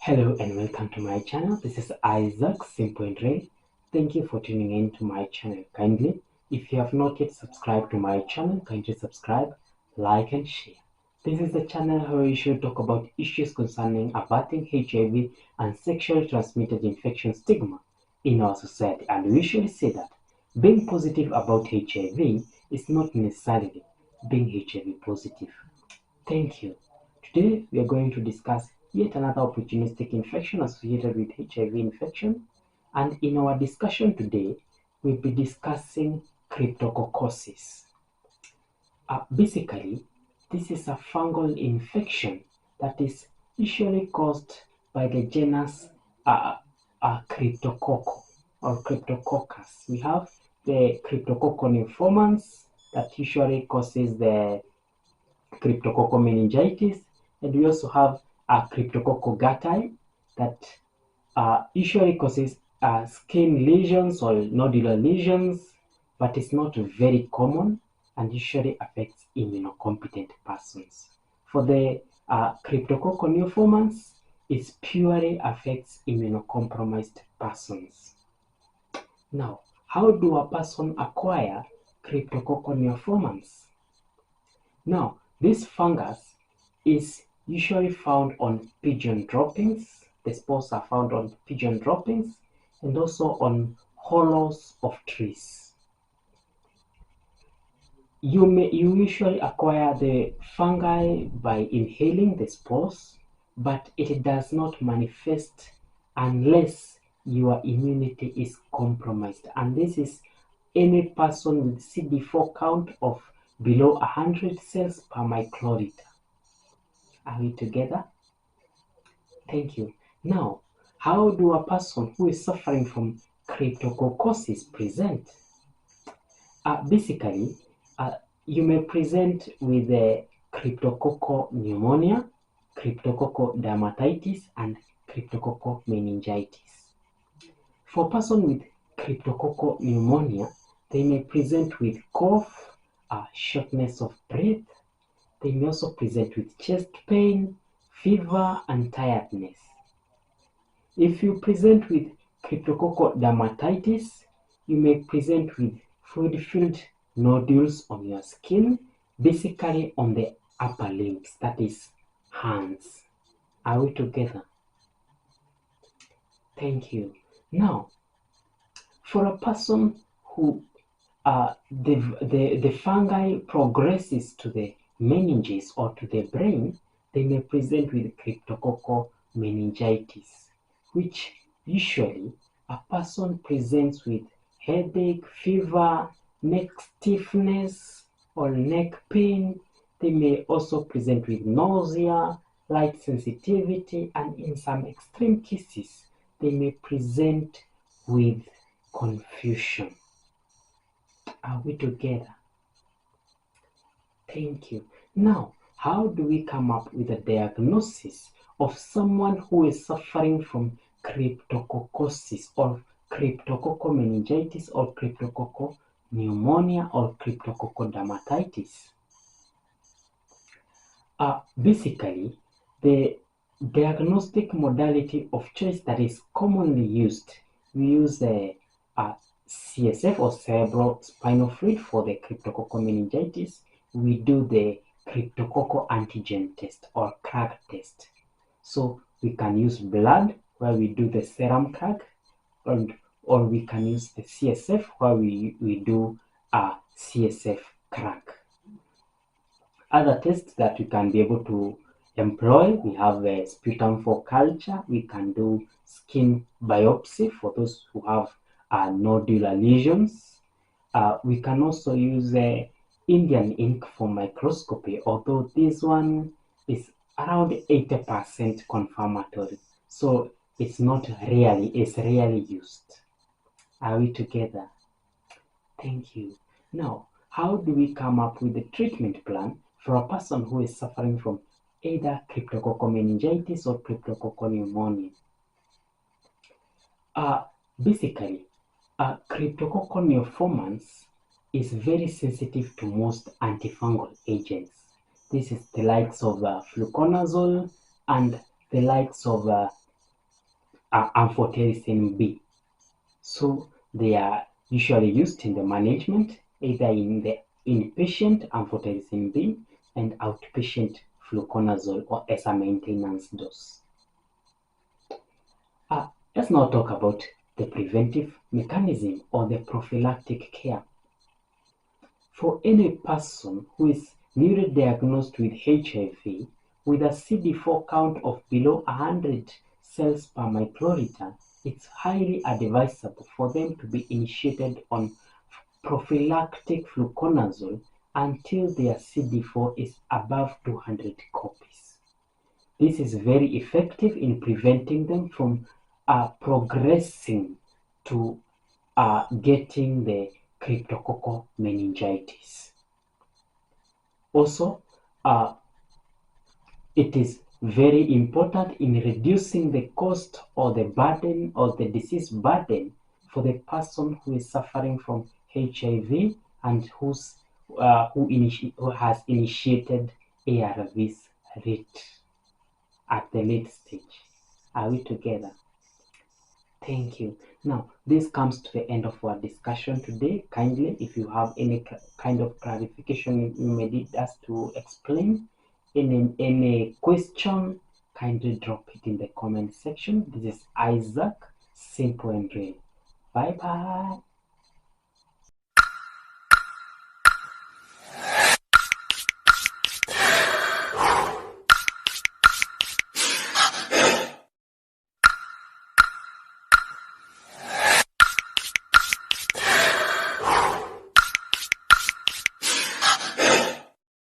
Hello and welcome to my channel. This is Isaac, Simple and Real. Thank you for tuning in to my channel. Kindly, if you have not yet subscribed to my channel, kindly subscribe, like and share. This is the channel where we should talk about issues concerning abating HIV and sexually transmitted infection stigma in our society. And we usually say that being positive about HIV is not necessarily being HIV positive. Thank you. Today we are going to discuss yet another opportunistic infection associated with HIV infection, and in our discussion today we'll be discussing cryptococcosis. Basically, this is a fungal infection that is usually caused by the genus Cryptococco or Cryptococcus. We have the Cryptococco that usually causes the cryptococcal meningitis, and we also have a cryptococcal gutti that usually causes skin lesions or nodular lesions, but it's not very common and usually affects immunocompetent persons. For the cryptococcal neoformans, it purely affects immunocompromised persons. Now, how do a person acquire cryptococcal neoformans? Now, this fungus is usually found on pigeon droppings. The spores are found on pigeon droppings and also on hollows of trees. You usually acquire the fungi by inhaling the spores, but it does not manifest unless your immunity is compromised. And this is any person with CD4 count of below 100 cells per microliter. Are we together? Thank you. Now, how do a person who is suffering from cryptococcosis present? Basically, you may present with cryptococcal pneumonia, cryptococcal dermatitis, and cryptococcal meningitis. For a person with cryptococcal pneumonia, they may present with cough, shortness of breath. They may also present with chest pain, fever, and tiredness. If you present with cryptococcal dermatitis, you may present with fluid-filled nodules on your skin, basically on the upper limbs, that is, hands. Are we together? Thank you. Now, for a person who the fungi progresses to the meninges or to the brain, they may present with cryptococcal meningitis, which usually a person presents with headache, fever, neck stiffness, or neck pain. They may also present with nausea, light sensitivity, and in some extreme cases, they may present with confusion. Are we together? Thank you. Now, how do we come up with a diagnosis of someone who is suffering from cryptococcosis or cryptococcal meningitis or cryptococcal pneumonia or cryptococcal dermatitis? Basically, the diagnostic modality of choice that is commonly used, we use a CSF or cerebrospinal fluid. For the cryptococcal meningitis, we do the cryptococcal antigen test or CRAG test. So we can use blood where we do the serum CRAG, or we can use the CSF where we do a CSF CRAG. Other tests that we can be able to employ, we have the sputum for culture. We can do skin biopsy for those who have nodular lesions. We can also use Indian ink for microscopy, although this one is around 80% confirmatory, so it's rarely used. Are we together? Thank you. Now, how do we come up with a treatment plan for a person who is suffering from either cryptococcal meningitis or cryptococcal pneumonia? Basically, cryptococcal neoformans is very sensitive to most antifungal agents. This is the likes of fluconazole and the likes of amphotericin B. So they are usually used in the management, either in the inpatient amphotericin B and outpatient fluconazole or as a maintenance dose. Let's now talk about the preventive mechanism or the prophylactic care. For any person who is newly diagnosed with HIV with a CD4 count of below 100 cells per microliter, it's highly advisable for them to be initiated on prophylactic fluconazole until their CD4 is above 200 copies. This is very effective in preventing them from progressing to getting the cryptococcal meningitis. Also, it is very important in reducing the cost or the burden or the disease burden for the person who is suffering from HIV and who has initiated ARVs at the late stage. Are we together? Thank you. Now, this comes to the end of our discussion today. Kindly, if you have any kind of clarification you may need us to explain, any question, kindly drop it in the comment section. This is Isaac, simple and real. Bye bye.